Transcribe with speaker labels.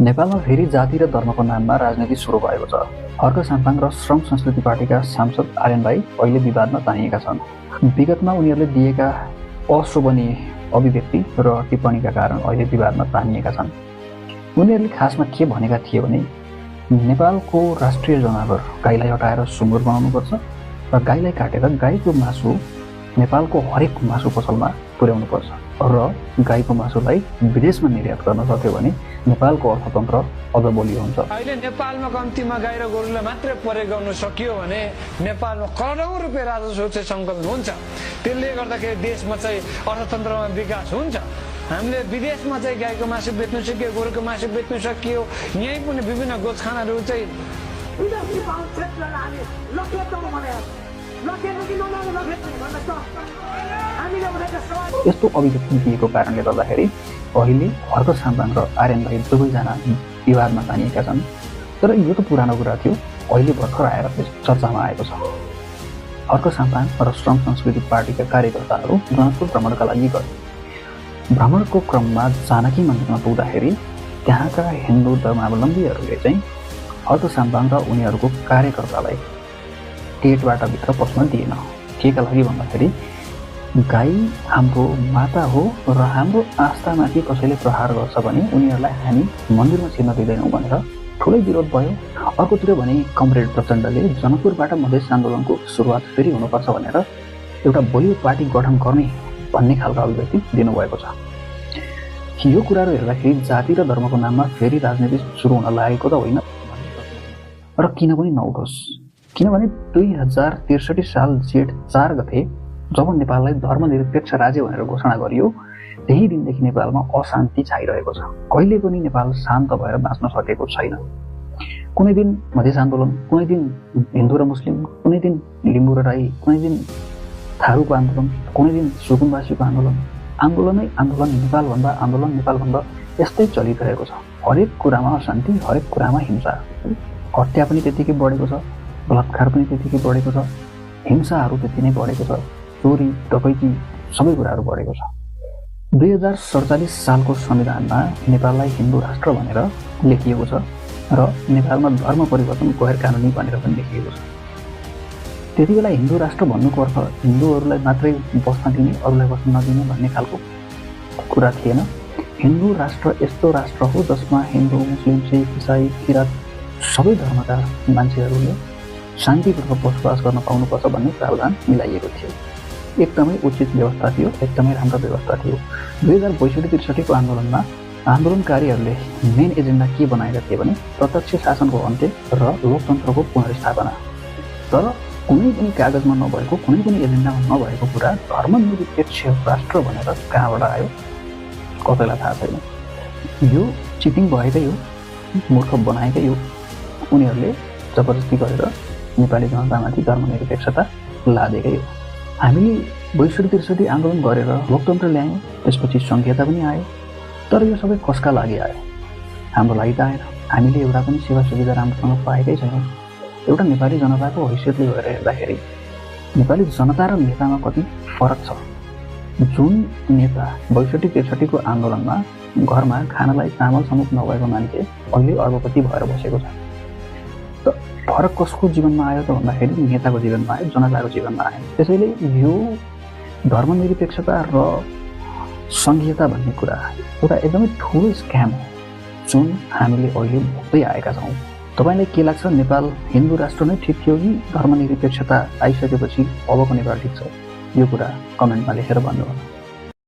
Speaker 1: नेपालमा फेरि जाति र धर्मको नाममा राजनीति सुरु भएको छ। हर्क साम्पाङ र श्रम संस्कृति पार्टीका सांसद आर्यन भाइ अहिले विवादमा तानिएका छन्। विगतमा उनीहरूले दिएका अशोभनीय अभिव्यक्ति र टिप्पणीका कारण अहिले विवादमा तानिएका छन्। उनीहरूले खासमा के भनेका थिए भने नेपालको राष्ट्रिय जनावर गाईलाई हटाएर सुँगुर बनाउनुपर्छ र गाईलाई काटेर गाईको मासु नेपालको हरेक मासु पसलमा पुर्याउनुपर्छ र गाईको मासुलाई विदेशमा निर्यात गर्न सक्यो भने नेपालको अर्थतन्त्र अझ बलियो हुन्छ।
Speaker 2: अहिले नेपालमा कम्तीमा गाई र गोरुलाई मात्रै प्रयोग गर्न सकियो भने नेपालमा करोडौं रुपियाँ राजस्व चाहिँ सङ्कलन हुन्छ। त्यसले गर्दाखेरि देशमा चाहिँ अर्थतन्त्रमा विकास हुन्छ। हामीले विदेशमा चाहिँ गाईको मासु बेच्नु सक्यो, गोरुको मासु बेच्नु सकियो। यहीँ पनि विभिन्न गोठालाहरू चाहिँ
Speaker 1: यस्तो अभिव्यक्ति दिएको कारणले गर्दाखेरि अहिले हर्क साम्पाङ र आर्यन भाइ दुवैजना विवादमा तानिएका छन्। तर यो त पुरानो कुरा थियो, अहिले भर्खर आएर चर्चामा आएको छ। हर्क साम्पाङ र श्रम संस्कृति पार्टीका कार्यकर्ताहरू जनकपुर भ्रमणका लागि गए। भ्रमणको क्रममा जानकी मन्दिरमा पुग्दाखेरि त्यहाँका हिन्दू धर्मावलम्बीहरूले चाहिँ हर्क साम्पाङ र उनीहरूको कार्यकर्तालाई गेटबाट भित्र पस्न दिएन। केका लागि भन्दाखेरि गाई हाम्रो माता हो र हाम्रो आस्थामाथि कसैले प्रहार गर्छ भने उनीहरूलाई हामी मन्दिरमा छिर्न दिँदैनौँ भनेर ठुलै विरोध भयो। अर्कोतिर भने कमरेड प्रचण्डले जनकपुरबाट मधेस आन्दोलनको सुरुवात फेरि हुनुपर्छ भनेर एउटा बलियो पार्टी गठन गर्ने भन्ने खालको अभिव्यक्ति दिनुभएको छ। यो कुराहरू हेर्दाखेरि जाति र धर्मको नाममा फेरि राजनीति सुरु हुन लागेको त होइन र किन पनि नउठोस्। किनभने 2063 साल जेठ 4 गते जब नेपाललाई धर्मनिरपेक्ष राज्य भनेर घोषणा गरियो त्यही दिनदेखि नेपालमा अशान्ति छाइरहेको छ। कहिले पनि नेपाल शान्त भएर बाँच्न सकेको छैन। कुनै दिन मधेस आन्दोलन, कुनै दिन हिन्दू र मुस्लिम, कुनै दिन लिम्बू र राई, कुनै दिन थारूको आन्दोलन, कुनै दिन सुकुम्बासीको आन्दोलन, आन्दोलनै आन्दोलन, नेपालभन्दा आन्दोलन, नेपालभन्दा यस्तै चलिरहेको छ। हरेक कुरामा अशान्ति, हरेक कुरामा हिंसा। हत्या पनि त्यतिकै बढेको छ, बलात्कार पनि त्यतिकै बढेको छ, हिंसाहरू त्यति नै बढेको छ, चोरी डकैती सबै कुराहरू बढेको छ। 2047 सालको संविधानमा नेपाललाई हिन्दू राष्ट्र भनेर लेखिएको छ र नेपालमा धर्म परिवर्तन गैर कानुनी भनेर पनि लेखिएको छ। त्यति बेला हिन्दू राष्ट्र भन्नुको अर्थ हिन्दूहरूलाई मात्रै बस्न दिने, अरूलाई बस्न नदिने भन्ने खालको कुरा थिएन। हिन्दू राष्ट्र यस्तो राष्ट्र हो जसमा हिन्दू, मुस्लिम, सिख, इसाई, किराँत सबै धर्मका मान्छेहरूले शान्तिपूर्वक बसोबास गर्न पाउनुपर्छ भन्ने प्रावधान मिलाइएको थियो। एकदमै उचित व्यवस्था थियो, एकदमै राम्रो व्यवस्था थियो। 2062-63 को आन्दोलनमा आन्दोलनकारीहरूले मेन एजेन्डा के बनाएका थिए भने प्रत्यक्ष शासनको अन्त्य र लोकतन्त्रको पुनर्स्थापना। तर कुनै पनि कागजमा नभएको, कुनै पनि एजेन्डामा नभएको कुरा धर्मनिरपेक्ष राष्ट्र भनेर कहाँबाट आयो कसैलाई थाहा छैन। यो चिटिङ भएकै हो, मूर्ख बनाएकै हो। उनीहरूले जबरजस्ती गरेर नेपाली जनतामाथि धर्मनिरपेक्षता लादेकै हो। हामीले 62-63 आन्दोलन गरेर लोकतन्त्र ल्यायौँ, त्यसपछि सङ्घीयता पनि आयो। तर यो सबै कसका लागि आयो? हाम्रो लागि त आएन। हामीले एउटा पनि सेवा सुविधा राम्रोसँग पाएकै छैनौँ। एउटा नेपाली जनताको हैसियतले गएर हेर्दाखेरि नेपाली जनता र नेतामा कति फरक छ। जुन नेता 62-63 को आन्दोलनमा घरमा खानालाई चामल समेत नभएको मान्छे अहिले अर्बपति भएर बसेको छ। त फरक कसको जीवनमा आयो त भन्दाखेरि नेताको जीवनमा आयो, जनताको जीवनमा आयो। त्यसैले यो धर्मनिरपेक्षता र सङ्घीयता भन्ने कुरा एउटा एकदमै ठुलो स्क्याम हो जुन हामीले अहिले भोग्दै आएका छौँ। तपाईँलाई के लाग्छ, नेपाल हिन्दू राष्ट्र नै ठिक थियो कि धर्मनिरपेक्षता आइसकेपछि अबको नेपाल ठिक छ? यो कुरा कमेन्टमा लेखेर भन्नुहोला।